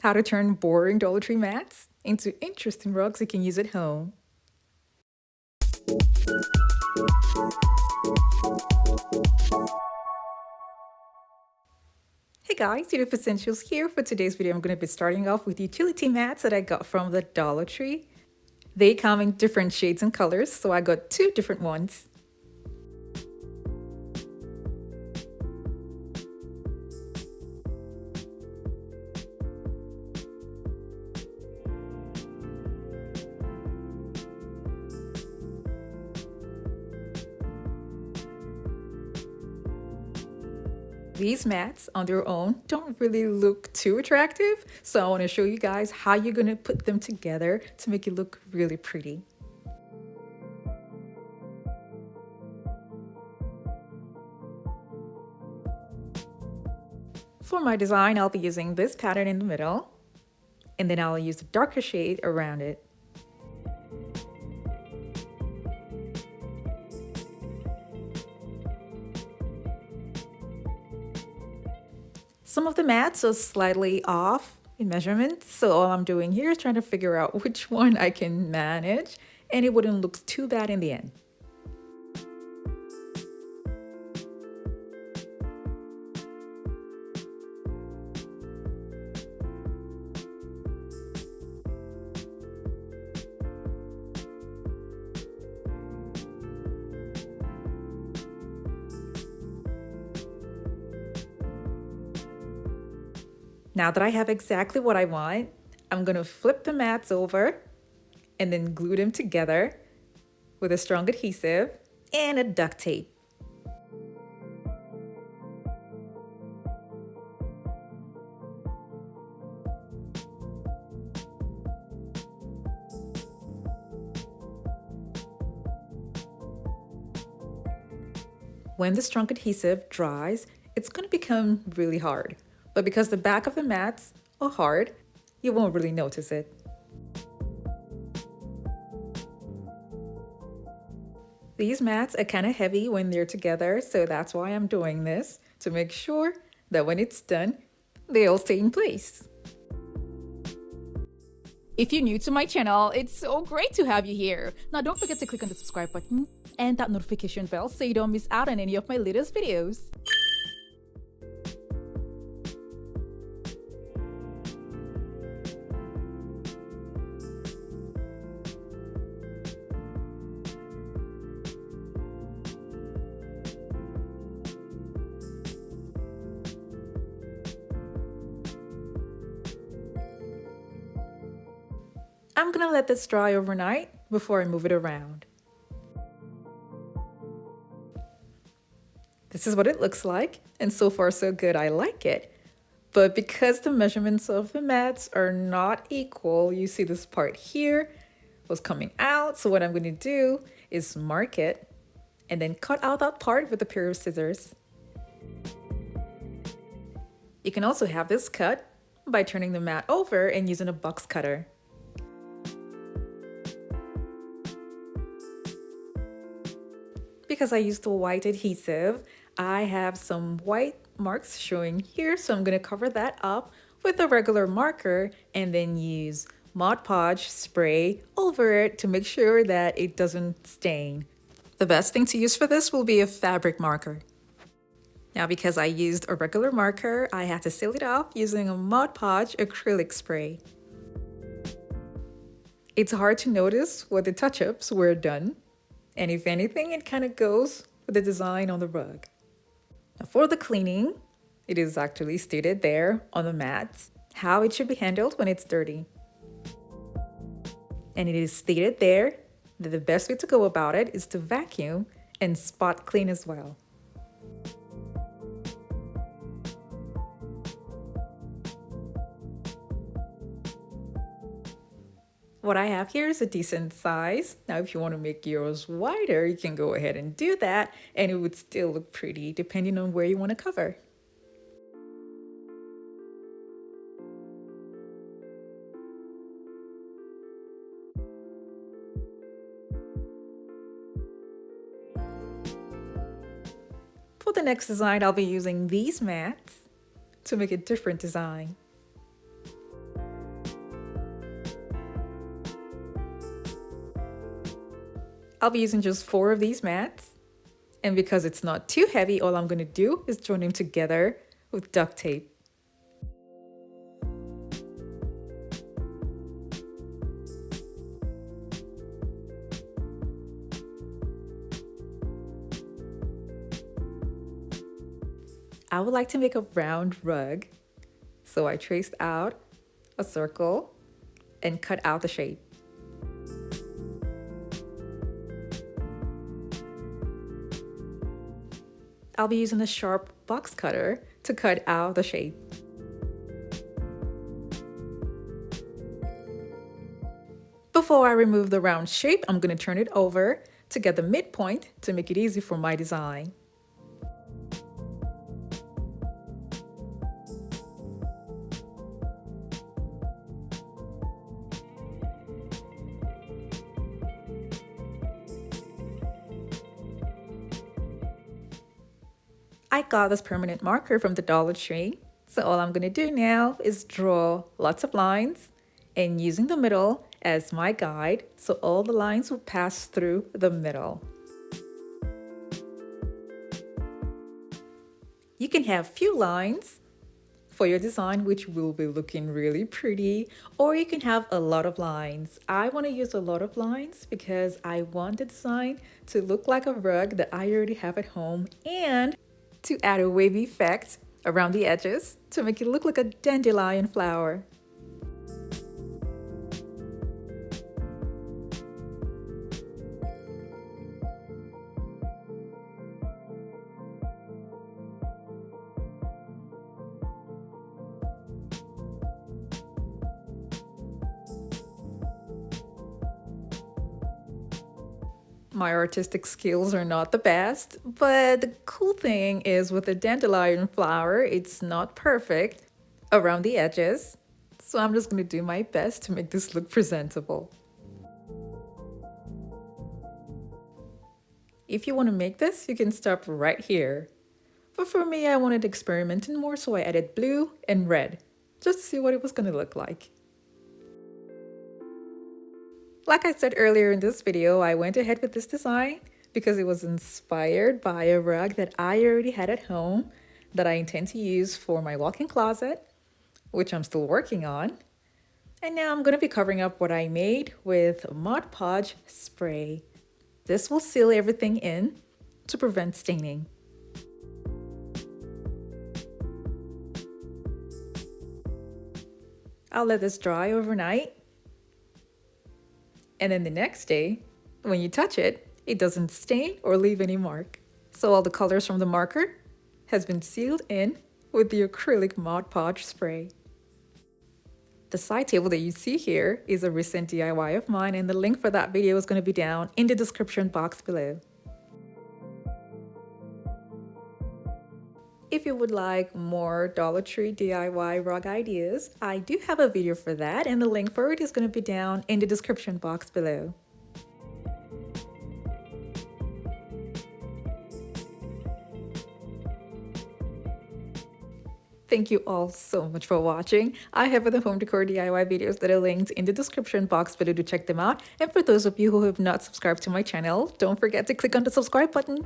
how to turn boring Dollar Tree mats into interesting rugs you can use at home. Hey guys, Beautiful Essentials here. For today's video, I'm going to be starting off with utility mats that I got from the Dollar Tree. They come in different shades and colors, so I got 2 different ones. These mats on their own don't really look too attractive, so I want to show you guys how you're going to put them together to make it look really pretty. For my design, I'll be using this pattern in the middle, and then I'll use the darker shade around it. Some of the mats are slightly off in measurements, so all I'm doing here is trying to figure out which one I can manage, and it wouldn't look too bad in the end. Now that I have exactly what I want, I'm going to flip the mats over and then glue them together with a strong adhesive and a duct tape. When the strong adhesive dries, it's going to become really hard. But because the back of the mats are hard, you won't really notice it. These mats are kind of heavy when they're together, so that's why I'm doing this, to make sure that when it's done, they all stay in place. If you're new to my channel, it's so great to have you here. Now don't forget to click on the subscribe button and that notification bell so you don't miss out on any of my latest videos. I'm gonna let this dry overnight before I move it around. This is what it looks like, and so far so good, I like it. But because the measurements of the mats are not equal, you see this part here was coming out, so what I'm gonna do is mark it and then cut out that part with a pair of scissors. You can also have this cut by turning the mat over and using a box cutter. Because I used the white adhesive, I have some white marks showing here, so I'm going to cover that up with a regular marker and then use Mod Podge spray over it to make sure that it doesn't stain. The best thing to use for this will be a fabric marker. Now because I used a regular marker, I had to seal it off using a Mod Podge acrylic spray. It's hard to notice where the touch-ups were done. And if anything, it kind of goes with the design on the rug. Now for the cleaning, it is actually stated there on the mats how it should be handled when it's dirty. And it is stated there that the best way to go about it is to vacuum and spot clean as well. What I have here is a decent size. Now, if you want to make yours wider, you can go ahead and do that, and it would still look pretty depending on where you want to cover. For the next design, I'll be using these mats to make a different design. I'll be using just 4 of these mats. And because it's not too heavy, all I'm going to do is join them together with duct tape. I would like to make a round rug, so I traced out a circle and cut out the shape. I'll be using a sharp box cutter to cut out the shape. Before I remove the round shape, I'm going to turn it over to get the midpoint to make it easy for my design. I got this permanent marker from the Dollar Tree. So all I'm going to do now is draw lots of lines and using the middle as my guide, so all the lines will pass through the middle. You can have few lines for your design, which will be looking really pretty, or you can have a lot of lines. I want to use a lot of lines because I want the design to look like a rug that I already have at home, and to add a wavy effect around the edges to make it look like a dandelion flower. My artistic skills are not the best, but the cool thing is with the dandelion flower, it's not perfect around the edges. So I'm just going to do my best to make this look presentable. If you want to make this, you can stop right here. But for me, I wanted experimenting more, so I added blue and red just to see what it was going to look like. Like I said earlier in this video, I went ahead with this design because it was inspired by a rug that I already had at home that I intend to use for my walk-in closet, which I'm still working on. And now I'm going to be covering up what I made with Mod Podge spray. This will seal everything in to prevent staining. I'll let this dry overnight. And then the next day, when you touch it, it doesn't stain or leave any mark. So all the colors from the marker has been sealed in with the acrylic Mod Podge spray. The side table that you see here is a recent DIY of mine, and the link for that video is going to be down in the description box below. If you would like more Dollar Tree DIY rug ideas, I do have a video for that, and the link for it is going to be down in the description box below. Thank you all so much for watching. I have other home decor DIY videos that are linked in the description box below to check them out. And for those of you who have not subscribed to my channel, don't forget to click on the subscribe button.